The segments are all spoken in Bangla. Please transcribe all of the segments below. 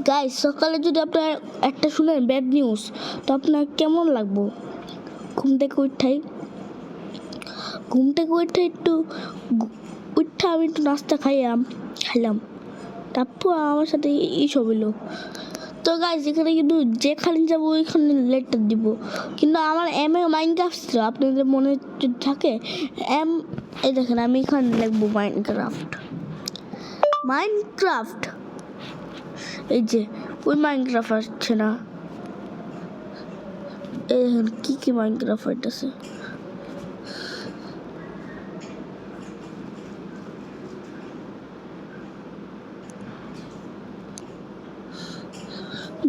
গাইস সকালে যদি আপনার একটা শুনেন ব্যাড নিউজ তো আপনার কেমন লাগবো? ঘুম থেকে উঠে একটু উঠা আমি একটু নাস্তা খাইলাম তারপর আমার সাথে এইসব হইলো। তো গাইস এখানে কিন্তু যেখানে যাবো ওইখানে লেটার দিব, কিন্তু আমার এম এ মাইনক্রাফট ছিল, আপনাদের মনে যদি থাকে এই দেখেন আমি এখানে লিখবো মাইনক্রাফট এই যে ওই মাইনক্রাফট আসছে না, এই দেখেন কি মাইনক্রাফট আছে।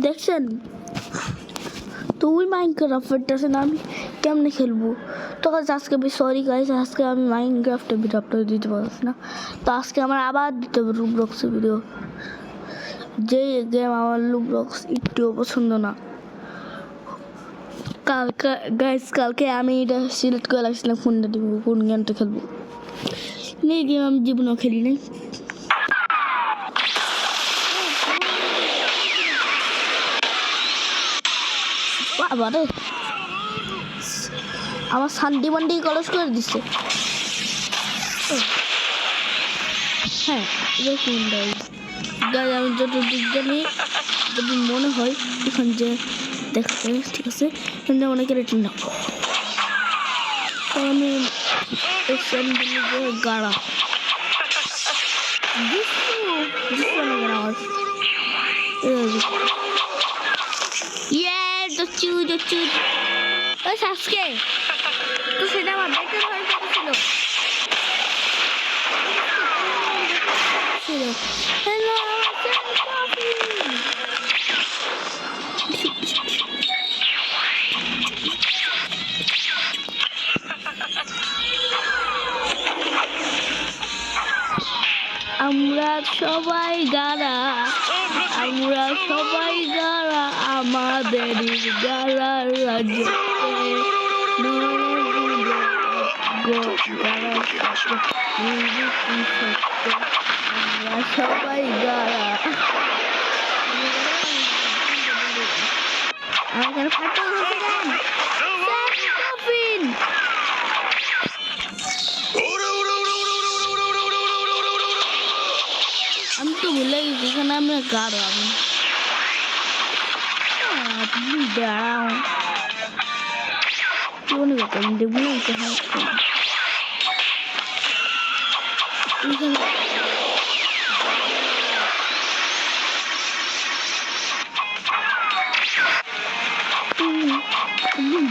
দেখছেন তো ওই মাইনক্রাফট আছে না, আমি কেমনে খেলবো? তো আজকে সরি গাইস, আজকে আমি মাইনক্রাফটের ভিডিও আপলোড দিতে পারছি না, তো আজকে আমার আবার দিতে হবে রুবলক্সের ভিডিও। যে গেম আমার রুবলক্স একটুও পছন্দ না। কালকে আমি এটা সিলেক্ট করে রাখছিলাম কোনটা দিব, কোন গেমটা খেলবো। এই গেম আমি জীবনেও খেলি নাই। বাবারে আমার সানডে মানডে কলেজ করে দিচ্ছে। হ্যাঁ দেখুন গাই আমি যতদূর জানি, যদি মনে হয় এখান যে দেখতে ঠিক আছে এখানে অনেক রেটিং না, তো আমি গাড়া আজকে তো সেটা আমার বেটার হয়ে গেছিল। হ্যালো আমরা সবাই গাড়া আমাদের গাড়ার রাজ্য আমরা সবাই গাড়া। আমি তো ভুলে গেছি এখানে আমরা গাড়ো, আমি দাঁড়াও মনে করতাম দেখবো না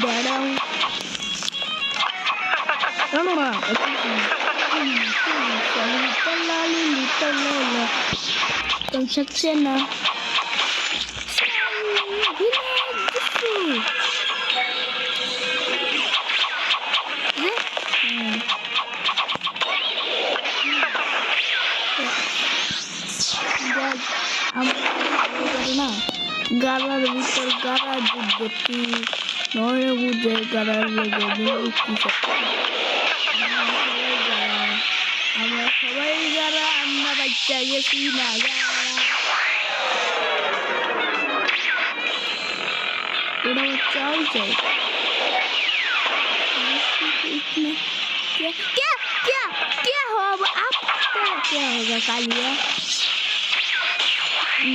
দাঁড়াও কেন না construction na গাড়ার ভিতর গাড়া যুদ্ধটি নয় বুঝে গাড়ার লেগে আমরা সবাই গাড়া আমরা বাচ্চা গেছি না चाय क्या क्या क्या हो आप क्या होगा कालिया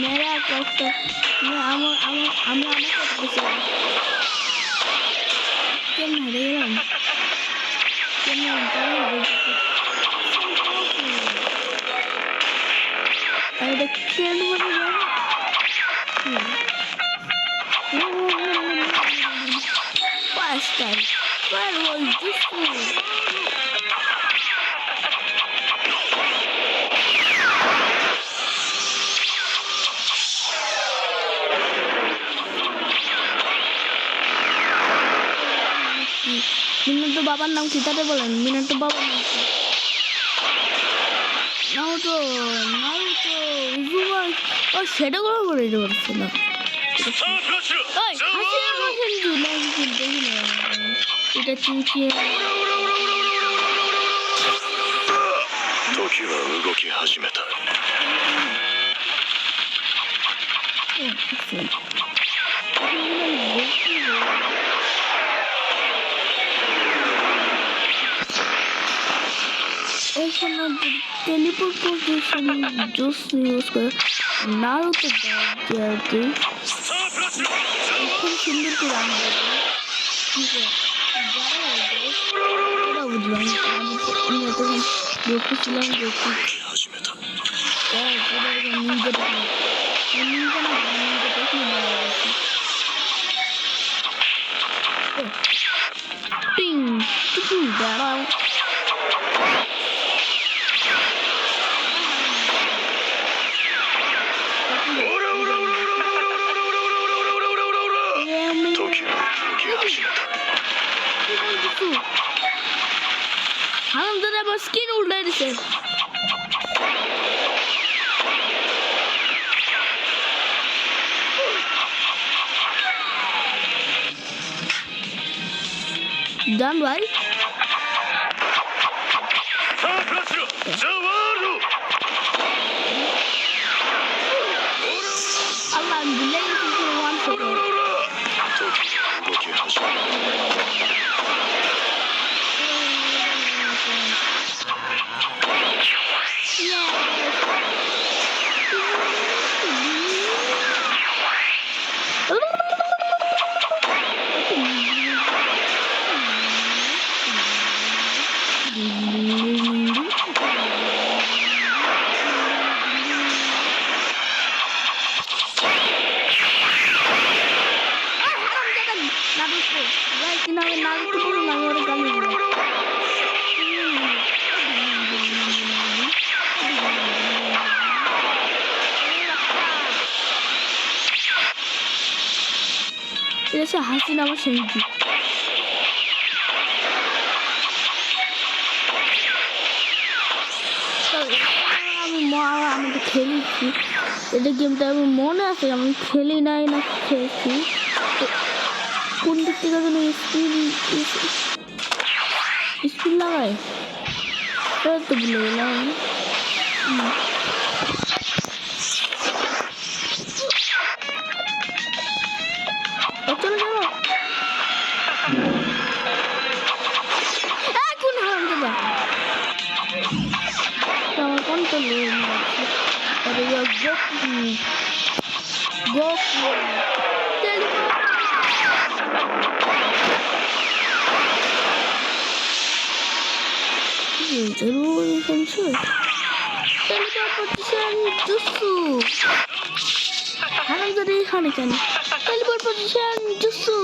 मेरा कष्ट আমি কেন হারিয়ে গেলাম কেন এটা কেন Last time, where was this one? Minato বাবার নাম কি তাতে বলেন? মিনাটো বাবার নাম কি? নারুতো উজুমা ও সেটা করে দিতে পারছে না। ওই হাসিনা বসেন তুই না দেখি না এটা চুচিয়ে এইখানে টেলিপোর্ট পজিশন জুস ইউজ করে নারুতো দেওয়াকে খুব সুন্দর করে আনবে ওরা বুঝলাম আমি এতক্ষণ দেখেছিলাম যে দাঁড়াও হারামজাদা আমার স্কিন উল্টাই দিছে ডান ভাই আল্লাহ আমি ভুলে গেছি ওয়ান সেকেন্ড এসে হাসি না আমার শহীদ আমি তো খেলেছি এটা গেমটা আমি মনে আছে আমি খেলি নাই না খেয়েছি কোন দিক থেকে যেন স্পিন লাগায় তো ভুলে গেলাম চলো চলো কোন হারাম দাদা আমার কোনটা Goku teleportation jutsu haram dari ekhane কেন teleportation jutsu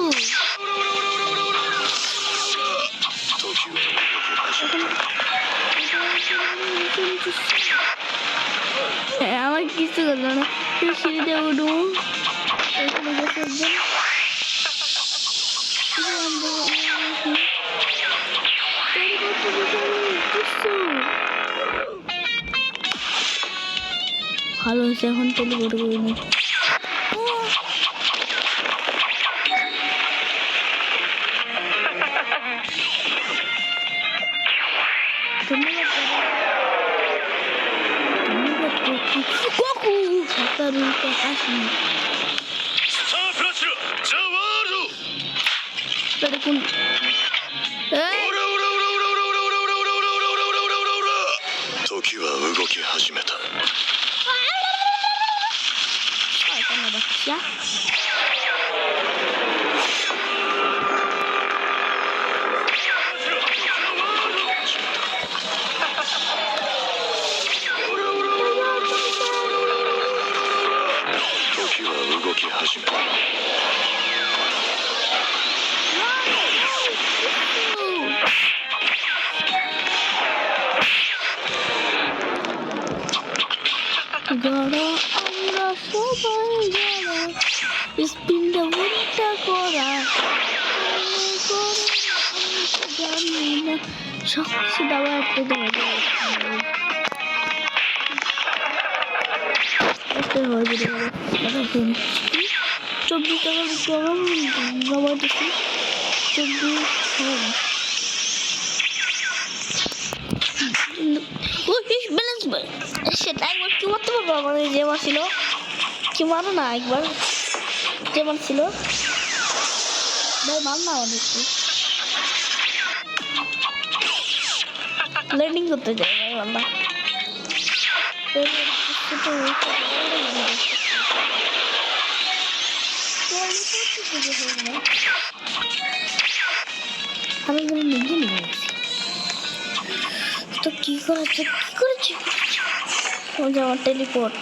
আমার কিছু হলো না সিঁড়িতে উঠবো ভালো হয়েছে এখন টেলিপোর্ট করে নি Goku! Sataru Kakashi. Pero con... Toki wa ugoki hajimeta. Ay, kana bakya. Gara আমরা সবাই যারা স্পিনটা উল্টা করা জানি না সব কিছু দাবা একটা দেওয়া একটা হয়ে যাবে 24 টাকা গরম জমা দিচ্ছি 24 ব্যালেন্স সেটাই কি করতে পারবো আমাদের যে ছিল কি মারো না একবার, যেমন ছিল ভাই, মার না অনেক ল্যান্ডিং করতে যাই ভাই, আল্লাহ আমি এগুলো নিজে নিয়ে গেছি তো কি করেছে আমার টেলিপোর্ট,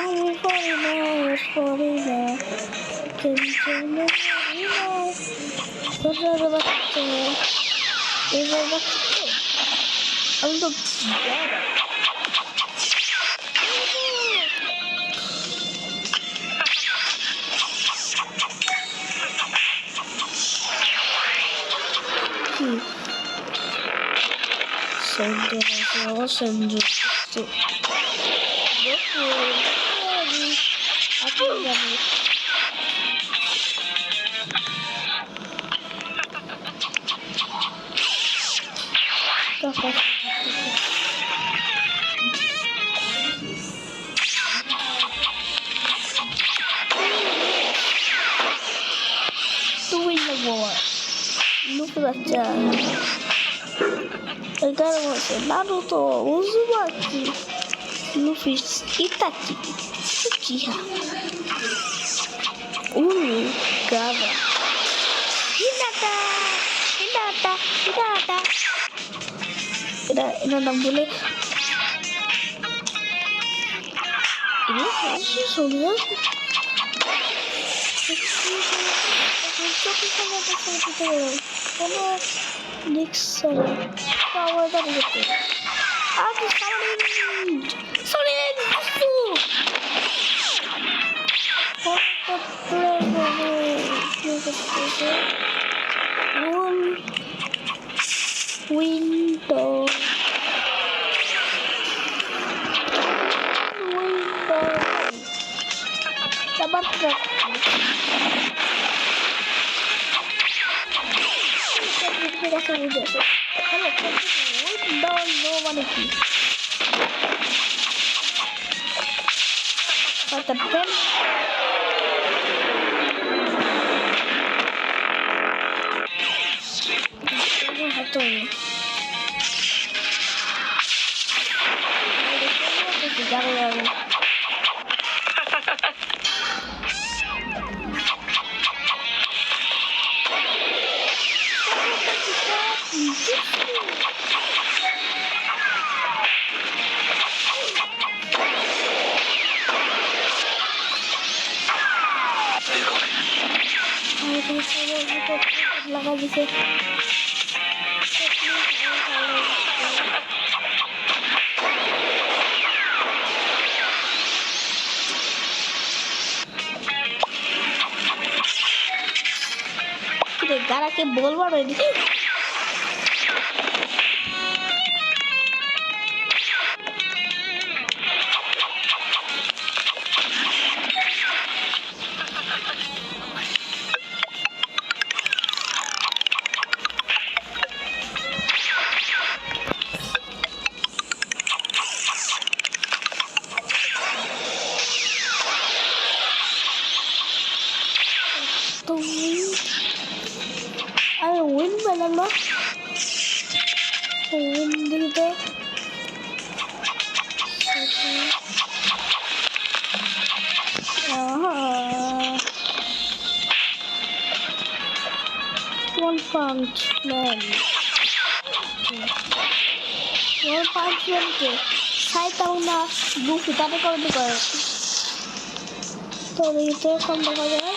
আমি পড়ি না আমি তো তুই লাগবো লুকে যাচ্ছে এগারো বছর নারুতো উজুবাকি লুফি ইতাচি উচিহা গাবা হিনাটা এটা নাম বলে কোনো Nixon power that is it. I'm sorry. One window. Dapat लगा जिसे गारा के बोल बार तो अरे विन बनाना विन दिखते One Punch Man के साइता उना बुक तारे कर दे कर तो ये तो कम देखा जाए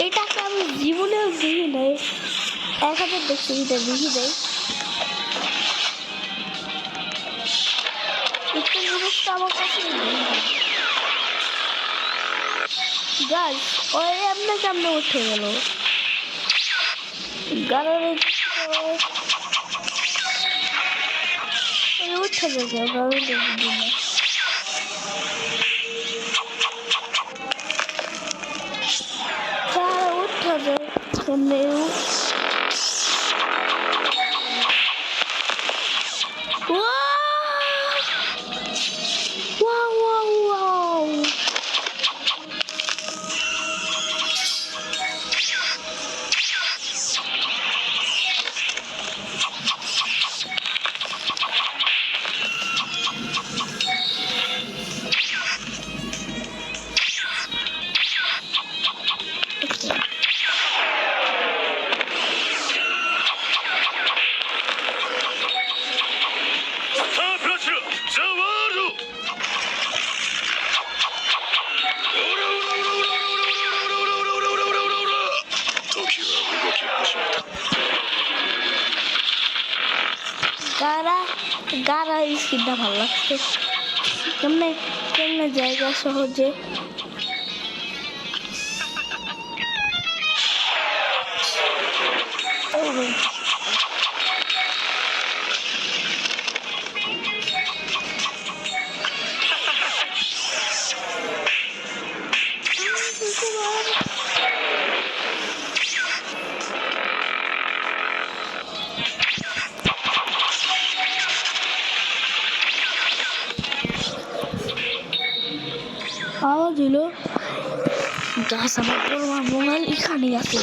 এটাকে আমি জীবনেও দেখি নাই, 1000 দেখছি এটা দেখি নাই। একটু জিনিসটা আমার কাছে গাছ ওই আপনার সামনে উঠে গেল গাড়ির উঠে যাবে ওভাবে দেখবি না তারা উঠে যায় সামনে গারা স্কিনটা ভালো লাগছে কেমনে কেমনে জায়গা সহজে আওয়াজ হলো গাছ আমার পরমা মোবাইল এখানে আছে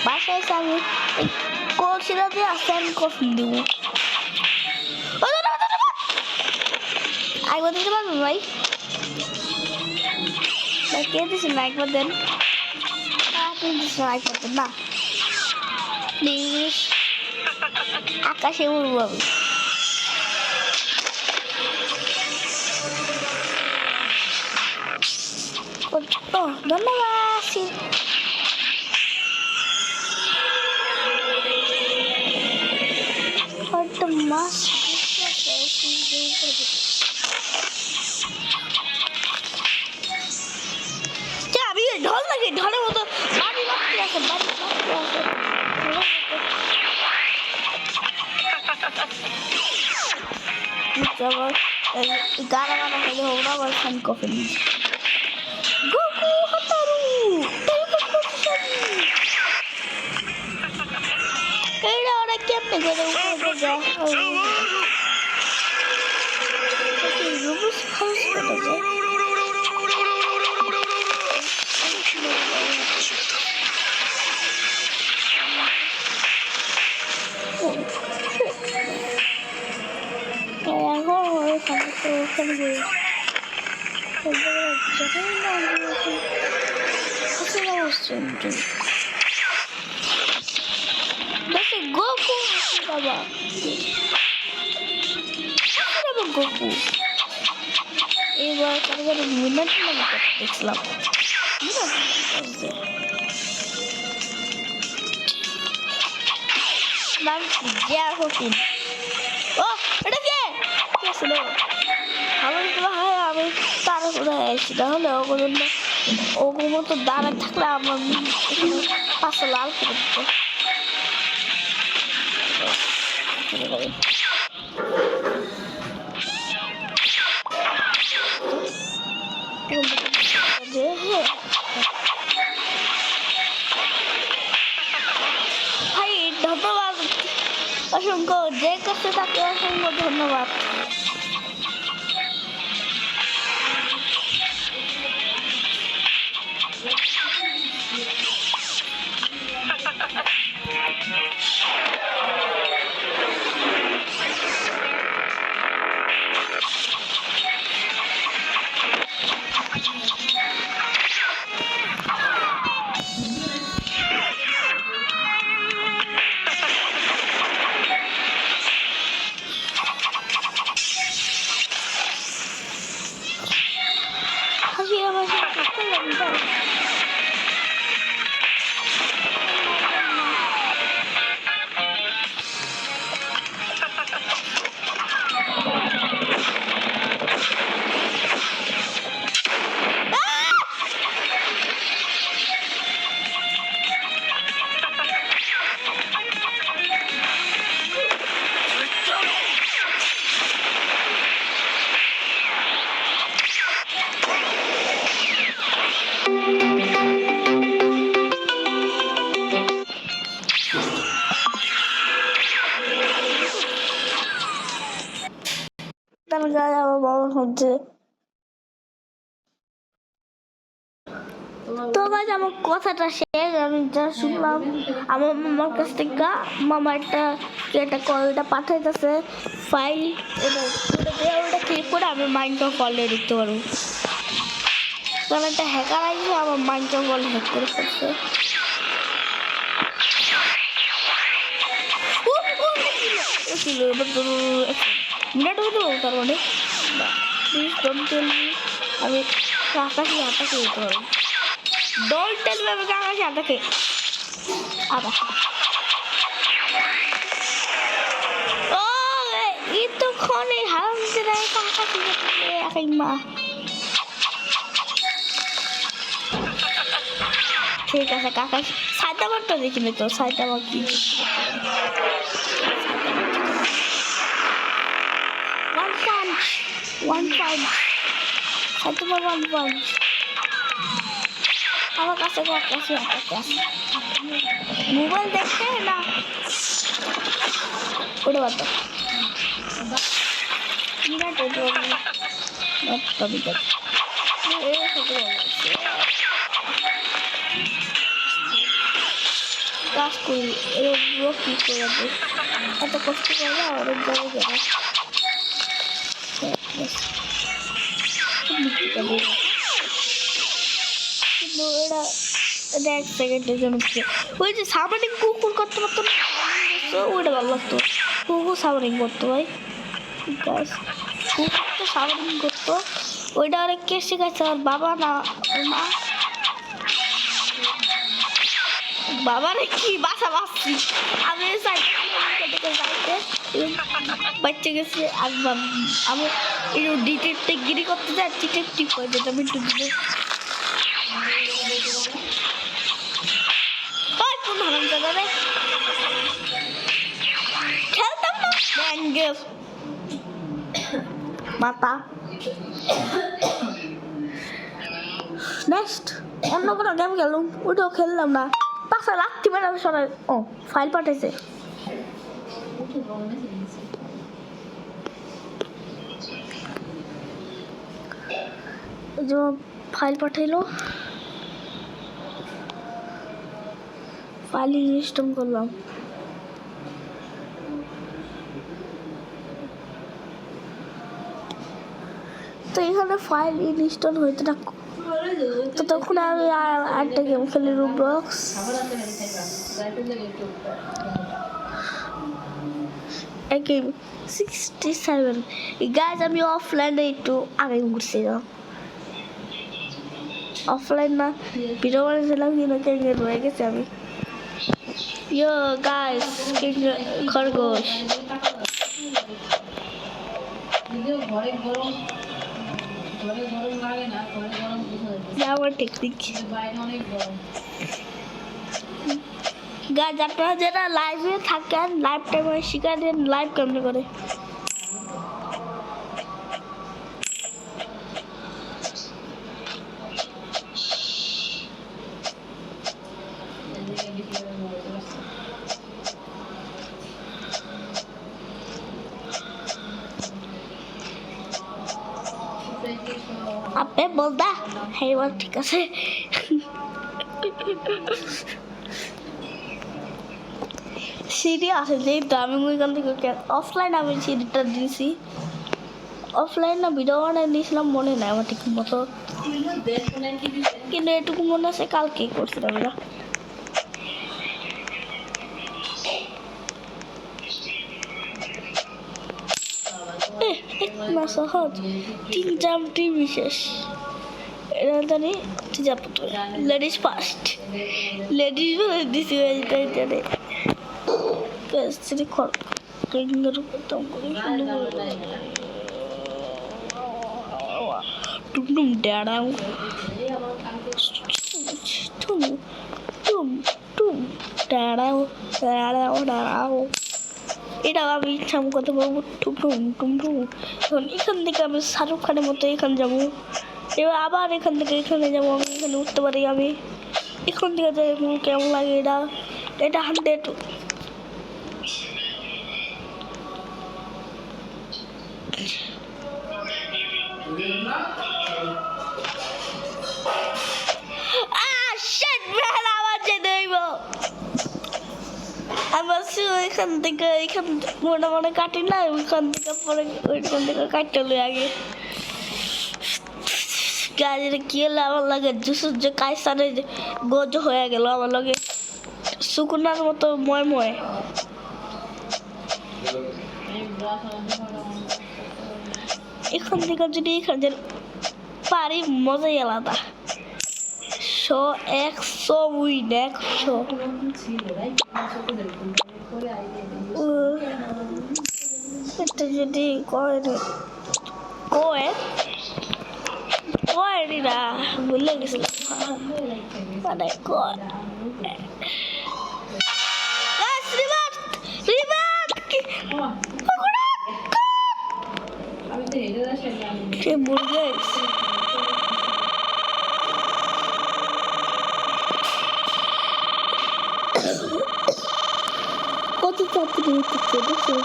বাসায় আমি কলসিরাতে আসেন কফি দিব একবার দিতে পারবেন ভাই কে দিচ্ছেন না একবার দেন আপনি দিচ্ছেন একবার দেন না প্লিজ আকাশে উড়বো আমি ধন্যবাদ মাছ আমি ঢল নাকি ঢলের মতো বাড়ি বাড়তে আছে গানা গানা হলে ওরা আবার খান কফি গোকু হাতারু এইটা ওরা কেমনে করে উপরে যায় Goku, Baba. Goku. এবার তারপরে মিনাট নামে দেখলাম নাম জিয়া হোসেন ও এটা কে ছিল আমার হয় আমি তার করে আসছি তাহলে ওগুলো মতো দাঁড়ায় থাকলে আমার পাশে লাল করে দিত ভাই ধন্যবাদ অসংখ্য যে করতে তাকে অসংখ্য ধন্যবাদ হচ্ছে। তো গাইস আমার কথাটা শেষ, আমি যা শুনলাম আমার মামার কাছ থেকে। মামা একটা কলটা পাঠাইতেছে ফাইল, ওটা ক্লিক করে আমি মাইনক্রাফট ফলে দেখতে পারবো। কারণ একটা হ্যাকার আছে আমার মাইনক্রাফট ফল হ্যাক করে ফেলছে। তার মানে আমি আকাশে আটাকে যেতে পারবো। Don't tell me আমি আকাশে আটাকে আবার ও এতক্ষণে হারাম দিলে আকাশে যেতে মা। ঠিক আছে কাকা সাইতামারটা দেখিনি তো, সাইতামার কি one punch সাইতামার one punch আমার কাছে মোবাইল দেখতে না ওটা বাদ কাজ করি এগুলো কি করে এত কষ্ট করে অনেক জায়গায় যাবে। কিন্তু এটা এক সেকেন্ডের জন্য ওই যে সাবানিং কুকুর করতে পারতো না, ওইটা ভালো লাগতো। কুকুর সাবানিং করতো ভাই, কুকুর তো সাবানিং করতো, ওইটা অনেক কে শেখাচ্ছে আমার বাবা না মা। বাবারে কি বাসা বাসছি আমি যাইতে বাচ্চা গেছে। আর আমি একটু ডিটেকটিভ করতে যাই, ডিটেকটিভ করে যেটা আমি একটু দিলে কোন হারাম জায়গায় খেলতাম না মাতা। নেক্সট অন্য কোনো গেম খেলুম, ওইটাও খেললাম না। পাশা লাগতে পারে আমি সবাই। ও ফাইল পাঠাইছে, ফাইল পাঠাইলো, ফাইল ইনস্টল করলাম। তো এখানে ফাইল ইনস্টল হইতে থাকো, তো তখন আমি আরেকটা গেম খেলি রোবলক্স। গেম 67 গাইজ আমি অফলাইনে একটু আগে ঘুরছিলাম, অফলাইন না ভিডিও বানিয়েছিলাম কিন্তু ক্যাঙ্গের হয়ে গেছে আমি। ইয়ো গাইজ খরগোশ আমার টেকনিক। গাইজ আপনারা যারা লাইভে থাকেন লাইভ টাইমে শিখালেন লাইভ কেমনে করে। আপনি বলদা হ্যাঁ এবার ঠিক আছে। সিডি আছে যেহেতু আমি ওইখান থেকে অফলাইন আমি সিডিটা দিয়েছি, অফলাইন না ভিডিও বানাই দিয়েছিলাম মনে নাই আমার ঠিক মতো, কিন্তু এটুকু মনে আছে কালকে করছিলাম এরা। না সহজ তিনটা বিশেষ এরা জানি লেডিস ফার্স্ট, লেডিস বলে দিছি জানে টুম ড্যাড়াও টুম টুম টুম ড্যাড়াও ড্যাড়াও ড্যাড়াও। এটা আমি ইচ্ছা করতে পারবো টুম টুম টুম টুম। এখন এখান থেকে আমি শাহরুখ খানের মতো এখানে যাবো, এবার আবার এখান থেকে এখানে যাবো, আমি এখানে উঠতে পারি। আমি এখান থেকে যাই কেমন লাগে এটা, এটা 100 1 শিট ম্যান, আমার যেতে হইব। আমার ওইখান থেকে মনে মনে কাটি না, ওইখান থেকে পরে ওইখান থেকে কাটতে লই আগে। গাড়ির কি হলো আমার লাগে সূর্য কায়সারে গজ হয়ে গেল আমার লগে, শুকনার মতো ময় ময়। এখান থেকে যদি এখানে পারি মজাই আলাদা। 100 উইন 100। এটা যদি কয়নি না ভুলে গেছিলাম মানে মুরগে কত তাড়াতাড়ি দেখো।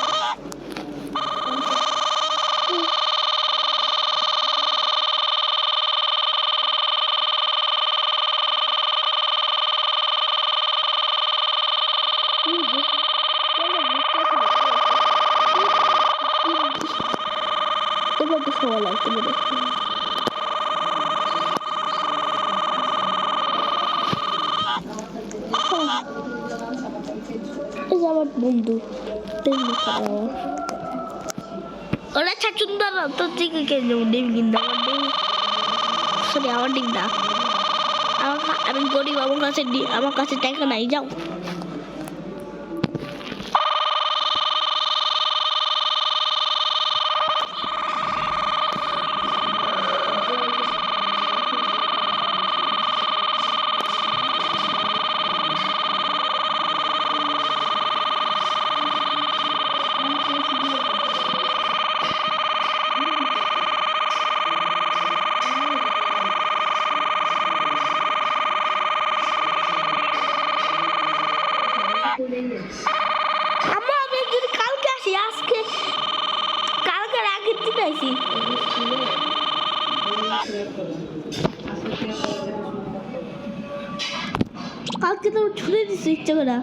এবার তো খাওয়া লাগতে পারে। আমার বন্ধু ওরা ছাচুন্দর তো ঠিক ডিম কিনতে আমার ডিম না, আমি গরিব, আমার কাছে টাকা নাই, যাও। আমি যদি কালকে আসি, আজকে কালকের আগের দিন আসি। কালকে তো ছুটে দিচ্ছি ইচ্ছা করে।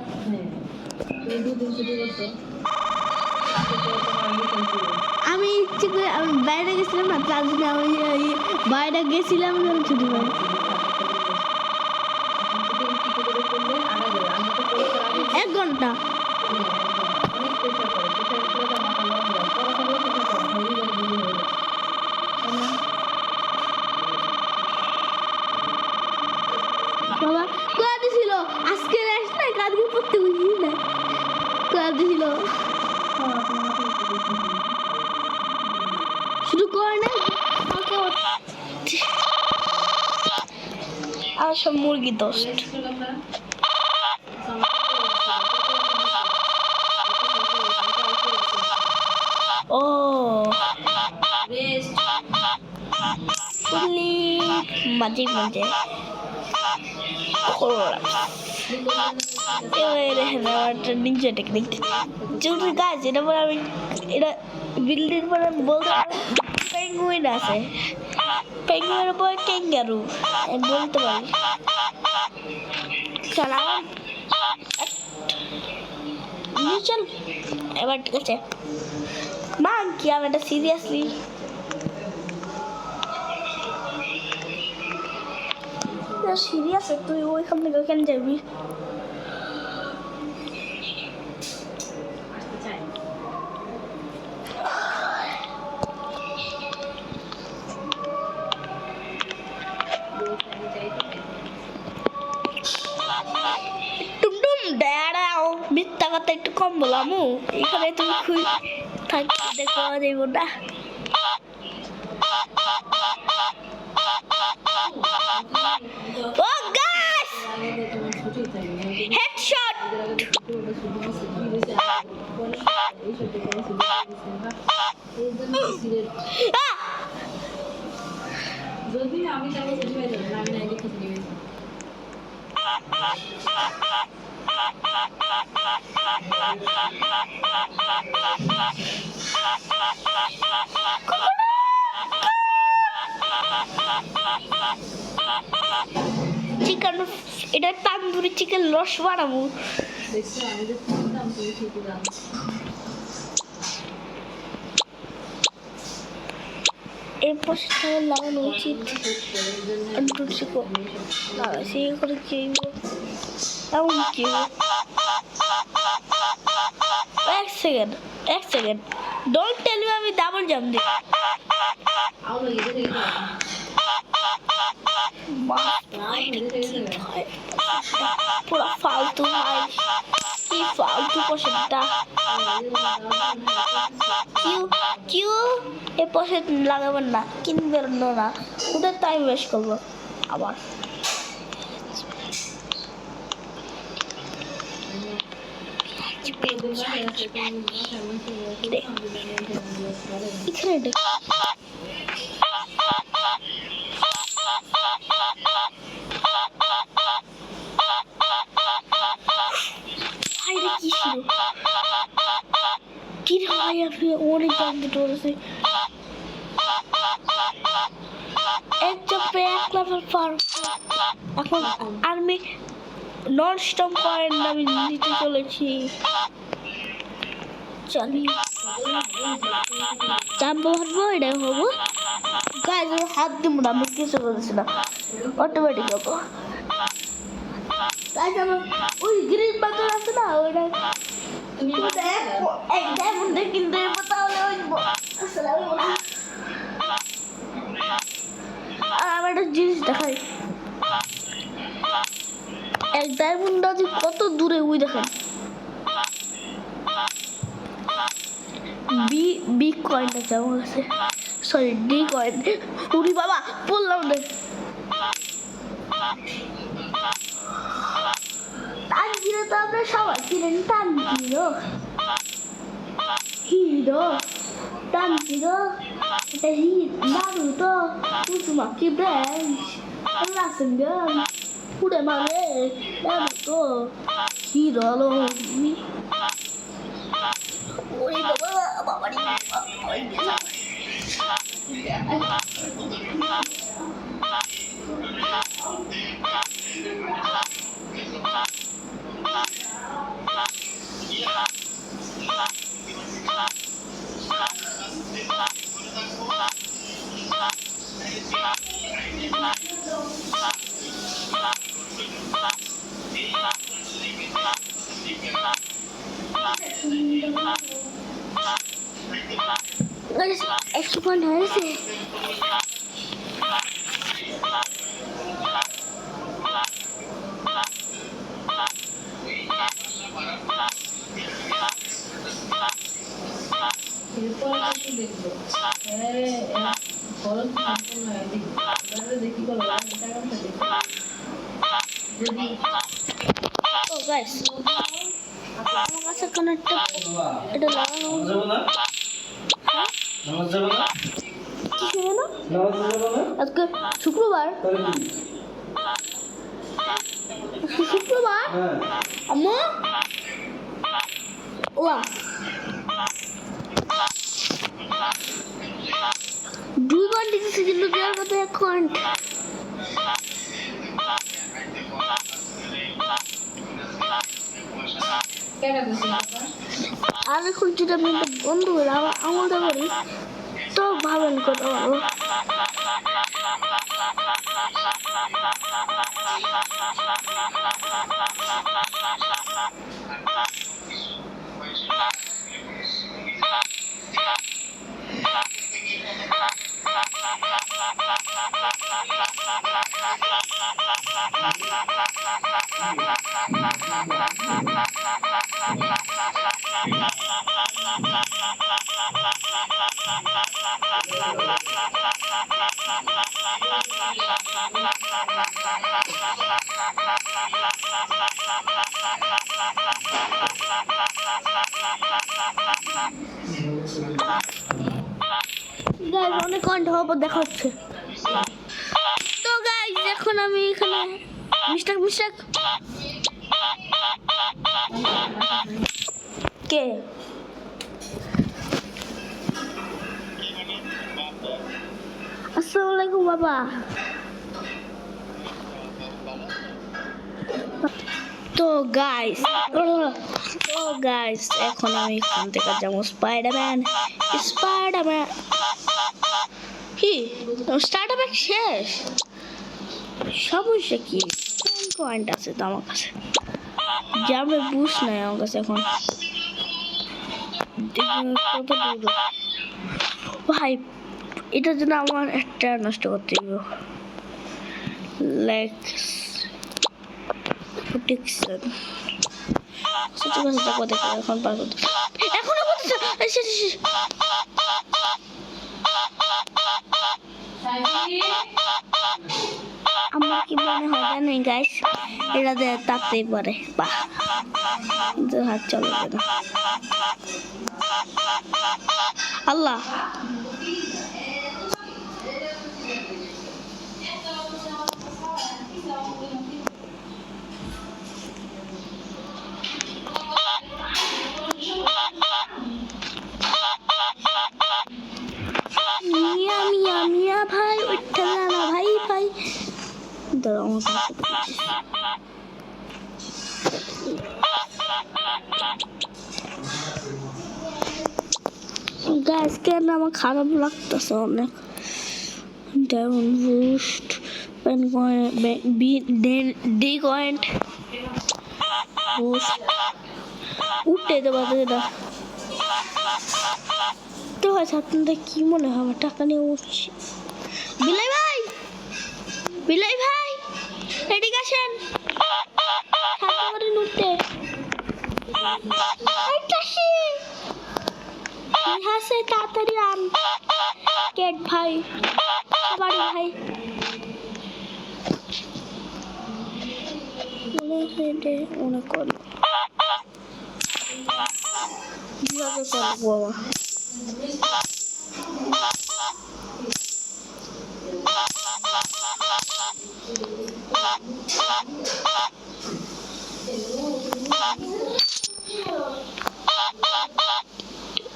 আমি ইচ্ছে করে আমি বাইরে গেছিলাম না, তার জন্য আমি বাইরে গেছিলাম ছুটি পাই। 1 ঘন্টা বাবা কোয়া দিছিল, আজকে রেস্ট নাই, কালকে পড়তে বুঝি না কোয়া দিছিল, শুধু করে না আর সব মুরগি দোস্ত। ও মাঝে মাঝে নিচে টেকনিক যদি গাছ এটা পরে আমি এটা বিল্ডিং পরে বলতে পেঙ্গুইন আছে, পেঙ্গুইনের পরে ক্যাঙ্গারু বলতে পারি। চল চল এবার ঠিক আছে মা কি আমি এটা সিরিয়াসলি সিরিয়াস, তুই ওইখান থেকে ওখানে যাবি। টুমটুম দাঁড়াও, মিথ্যা কথা একটু কম বলামু, এখানে তুমি খুব থাকতে দেখা যাইব না। Oh guys! Headshot! যদি আমি তাহলে সেটি হয়ে যাবে, আমি নাইলে কিছু নিয়ে চিকেন, এটা তান্দুরি চিকেন রস বানাবো। এই পাশে লাগানো উচিত। লাগাইছি করে কি এমন কি? এক সেকেন্ড ডোন্ট টেল মি আমি ডাবল জাম্প দিই। পুরো ফালতু ভাই, কি ফালতু পোশাকটা। কিউ এ পোশাক লাগাবেন না, কিনবেন না, ওদের টাইম ওয়েস্ট করবো আবার। এখানে কি ভাই আপনি অনেক দাম দিতে বলেছে। এক চাপে 1 লেভেল পার। এখন আমি নন স্টপ কয়েন আমি নিতে চলেছি। চলি চাপবো হাঁটবো, এটাই হবো গাইজ। হাত দিব না, আমি কিছু বলছি না, অটোমেটিক হবো। গাইজ আমার ওই গ্রিন বাটন আছে না, ওইটা এক ডায়মন্ড কিনতে তাহলে আর আমার একটা জিনিস দেখাই। এক ডায়মন্ড আছে কত দূরে, ওই দেখেন বি কয়েন আছে আমার কাছে, সরি ডি কয়েন। উরি বাবা বললাম না। তানজিরো তো আমরা সবাই ছিলেন, তানজিরো হিরো, তানজিরো এটা নারুতো, উজুমাকি ব্রাঞ্চ, রাসেনগান, পুরে মানে নারুতো হিরো হলো। ওরে বাবা বাবারি একশো পয়েন্ট হয়েছে। ও গাইস আমার কাছে কোন একটা এটা লাগানো আজকে শুক্রবার, আম্মু ওয়া 2 ঘন্টা দিয়েছিল দেওয়ার কথা, 1 ঘন্টা। আর এখন যদি আমি বন্ধ করে আমলটা করি তো ভাবেন কথা বলবো। অনেক ঘন্টা হওয়ার পর দেখা হচ্ছে। তো গাইজ এখন আমি এখানে মিস্টাক কে আসসালামু আলাইকুম বাবা। তো গাইস এখন আমি এখান থেকে যাবো স্পাইডারম্যান কি স্টার্টার শেষ সমস্যা কি কোন পয়েন্ট আছে তো আমার কাছে যাবে বুঝ নাই আমার কাছে এখন কত দূর ভাই এটার জন্য আমার একটা নষ্ট করতে হবে লাইক প্রোটেকশন সত্যি কথা দেখো এখন পার করতে এখনো করতেছে আমার কি মনে হয় জানেন গাইস এটা দিয়ে তাতেই পারে বাহ কিন্তু হাত চলবে না আল্লাহ মিয়া ভাই উঠতে না ভাই দাঁড়াও আমার কাছে গাইস কেন আমার খারাপ লাগতেছে অনেক diamond boost pen point D point boost উঠতে দেবো না তো ভাই আপনাদের কি মনে হয় আমার টাকা নিয়ে উঠছি বিলাই ভাই এদিকে আসেন উঠতে হাসে তাড়াতাড়ি আন কেট ভাই বাড়ি ভাই মনে করি কিভাবে করবো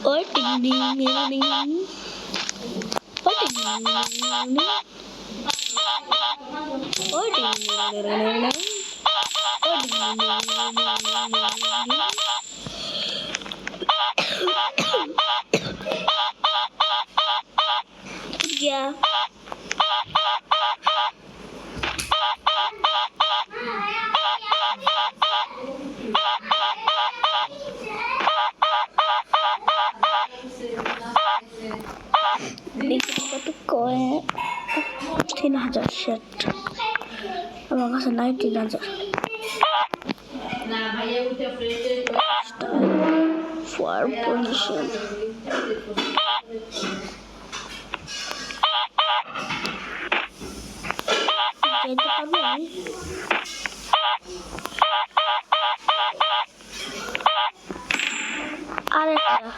Ôi tình đi nghe đi Ôi tình Ôi tình Yeah. কত কয়ে 3000 সেট আমার কাছে নাই 3000 ফর পজিশন যেতে পারবো আরেকটা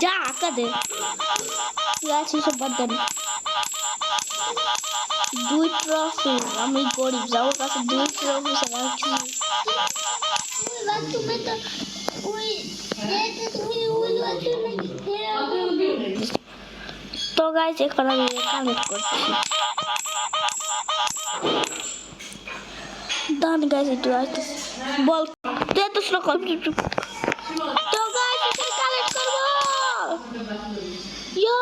যা আঁকা দে আছে সব বাদ দেন 2 ট্রফি আমি গরিব যাও কাছে 2 ট্রফি চালাচ্ছি তো গাইস এখন আমি কানেক্ট করছি দান গাইস একটু আসতে বল তুই এত স্লো কর তো গাইস এখানে কানেক্ট করবো ইয়ো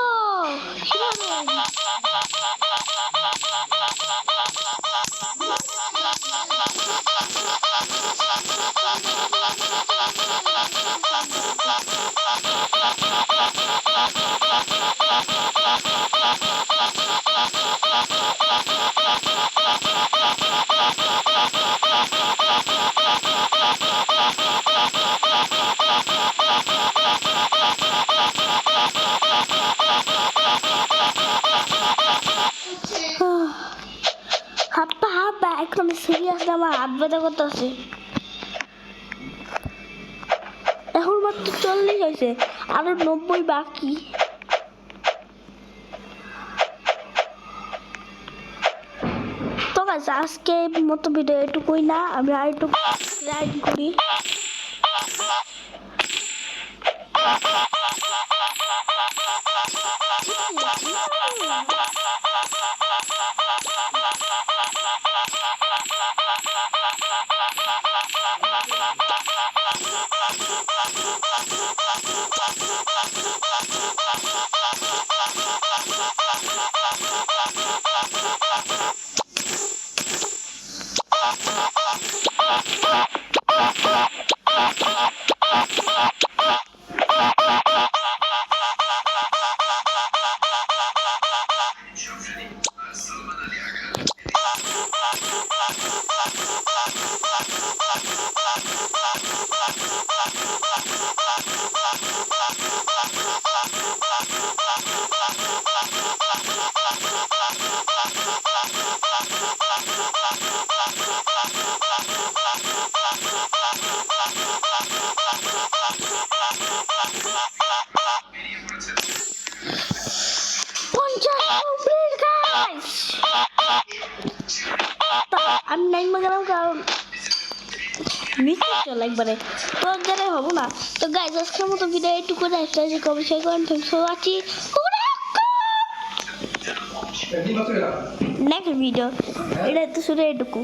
আমার হাত ব্যথা করতেছে। এখন মাত্র 40 হয়েছে, আরো 90 বাকি। তো গাইস আজকে মতো ভিডিও এটুকুই না, আমি আর একটু রাইড করি। আমি নাইমা গেলাম কারণ মিস্টেক চলে একবারে, তো গেলে হবো না। তো গাইজ আজকের মতো ভিডিও এইটুকু, কবে শেয়ার করেন, thanks for watching, next video. এটা তো শুধু এইটুকু।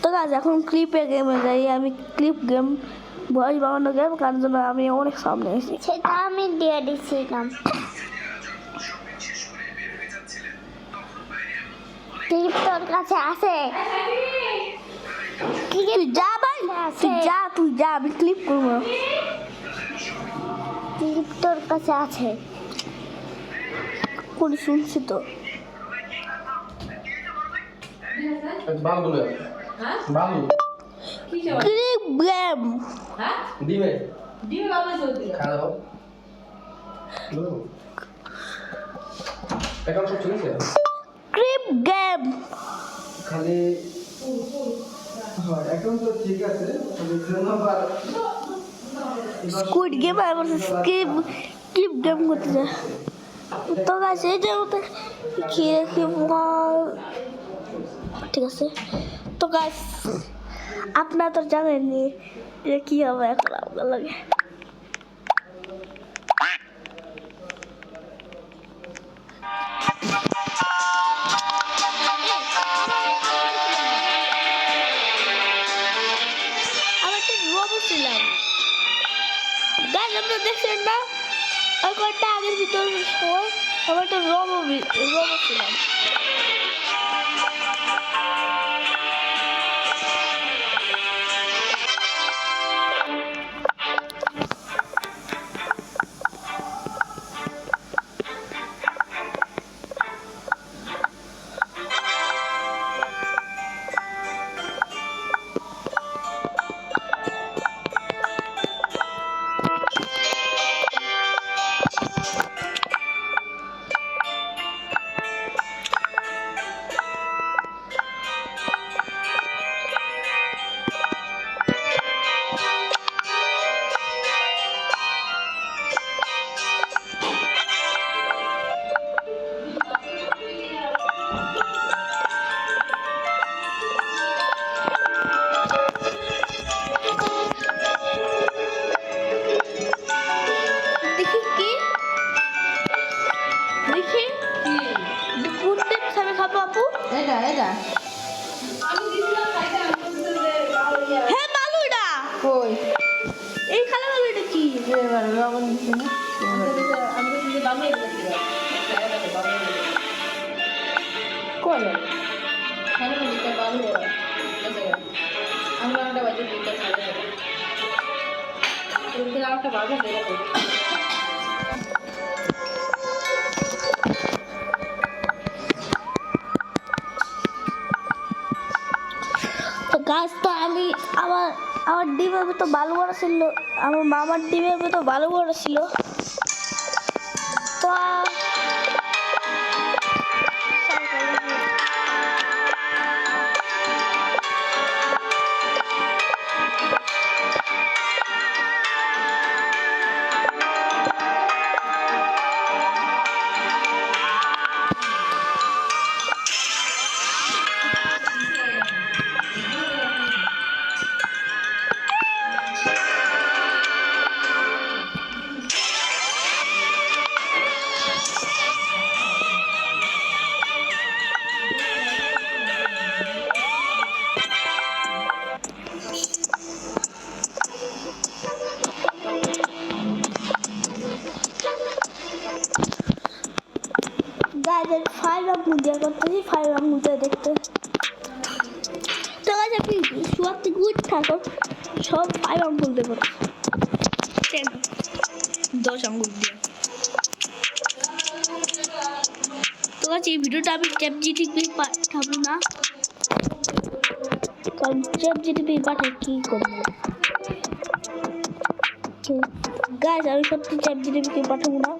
তো গাইজ এখন ক্লিপে গেমে যাই, আমি ক্লিপ গেম ভয়েস বানানো গেম, কারণ জন্য আমি অনেক সামনে এসেছি, সেটা আমি দিয়ে দিচ্ছিলাম। ক্লিপ তোর কাছে আছে? তুই যা ভাই, তুই যা, আমি ক্লিপ করবো। ক্লিপ তোর কাছে আছে? কোন শুনছি তো ক্লিপ গেম। ক্লিপ গেম খালি এখন তো ঠিক আছে, স্কুইড গেম আর ক্লিপ গেম করতে যায়। তো গাছ এই যে খেয়ে ঠিক আছে। তো গাছ আপনারা তো জানেননি যে কি হবে এখন আপনার লাগে। আপনারা দেখছেন না ওই কয়েকটা আগের ভিতরে সময় আমার একটা রবো ছিলাম। হ্যাঁ মালুটা কই এই খালা মালুটা কি এবার লবণ দিছি না কই তো গাছ তো আমি আমার ডিমে তো ভালো বড় ছিল, আমার মামার ডিমে তো ভালো বড় ছিল। তো গাইজ আমি 5 আঙ্গুল দিয়ে করতেছি, 5 আঙ্গুল দিয়ে দেখতে। তো গাইজ আপনি শুয়ার থেকে উঠ থাকো, সব 5 আঙ্গুল দিয়ে করতে, 10 আঙ্গুল দিয়ে। তো গাইজ এই ভিডিওটা আমি চ্যাটজিপিটি পাঠাবো না, কারণ চ্যাটজিপিটি পাঠায় কি করবো। গাইজ আমি সত্যি চ্যাটজিপিটি পাঠাবো না,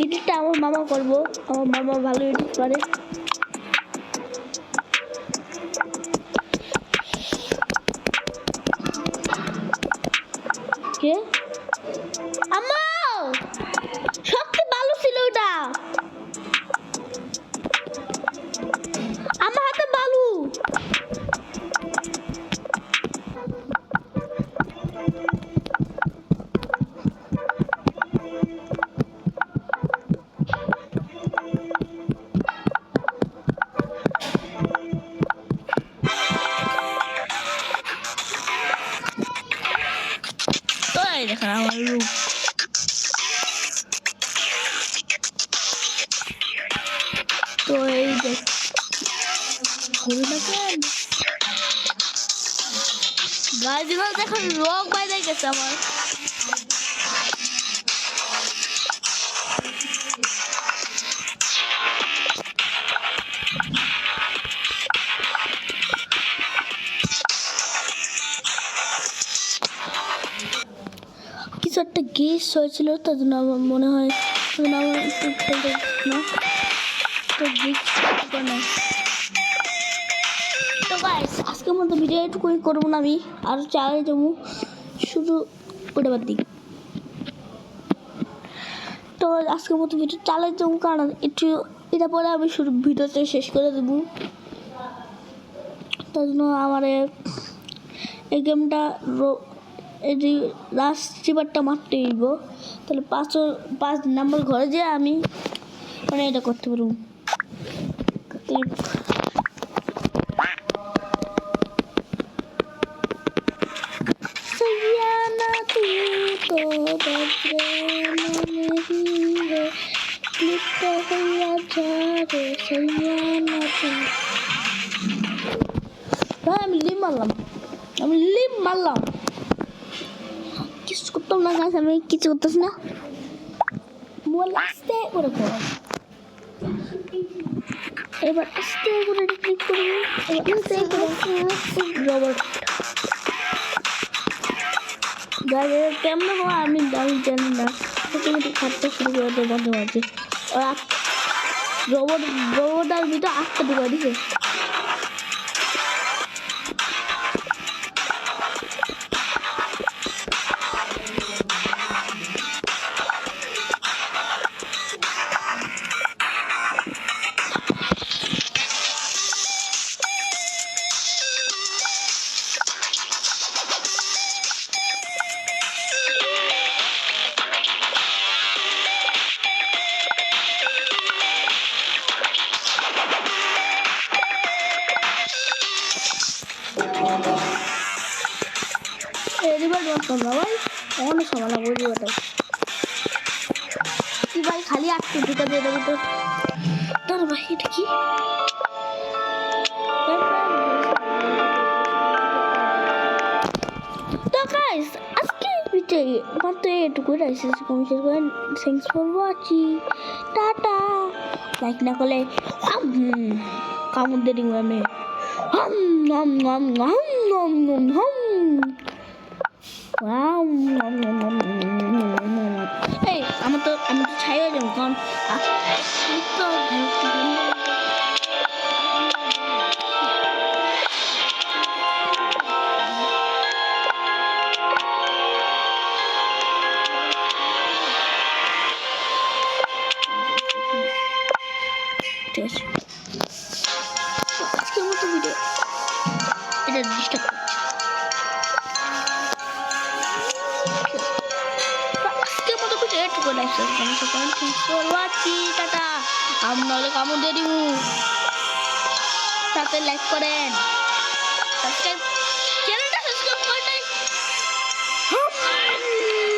এডিটটা আমার মামা করবো, আমার মামা ভালো এডিট করে। কে আম্মা সত্যি ভালো ছিল ওটা, আমার হাতে বালু। তো এই দেখেন আমার রূপ, তো এই দেখ দেখেন গাছ দেখেন রোগ বাইরে গেছে আমার। কিছু একটা গ্যাস হয়েছিল, তার জন্য আমার মনে হয় আমার একটু খেলতে না, তো না। তো গাইস আজকের মতো ভিডিও এটুকুই করবো না, আমি আরও চালিয়ে যাবো, শুধু ওটা বাদ দিই। তো আজকের মতো ভিডিও চালিয়ে যাবো, কারণ এটা পরে আমি শুধু ভিডিওতে শেষ করে দেবো। তার জন্য আমার এই গেমটা এই যে লাস্ট চিপারটা মারতে দিব, তাহলে 5 নম্বর ঘরে যেয়ে আমি মানে এটা করতে পারবো। আমি লিম মারলাম, কিছু করতাম না গাছ, আমি কিছু করতেছি না, মোবাইল আস্তে করে পড়ো। এবার আস্তে করে ক্লিক করবো, রোবট গাড়ির কেমন আমি জানি না, মোটামুটি খাটতে শুরু করে দেবো মাঝে মাঝে। রোবট আর ভিতরে 8টা ঢুকা দিছে। ভাই অনেক সময় লাগবে রিভারটা কি ভাই, খালি 8টা ঢুকা দিয়ে দেবো তো। তোর ভাই এটা কি তো গাইস আজকে ভিডিও মাত্র এটুকুই রাখছি। Thanks for watching, tata. Like না করলে কামড় দিয়ে দিব আমি। এই আমি তো ছাই হয়ে যাবো, কারণ আজকের মতো ভিডিও এটা ডিস্টার্ব করছে। আজকের মতো ভিডিও এটুকু লাগছে, টাটা। আমি নাহলে কামড় দিয়ে দিব, তাতে লাইক করেন, সাবস্ক্রাইব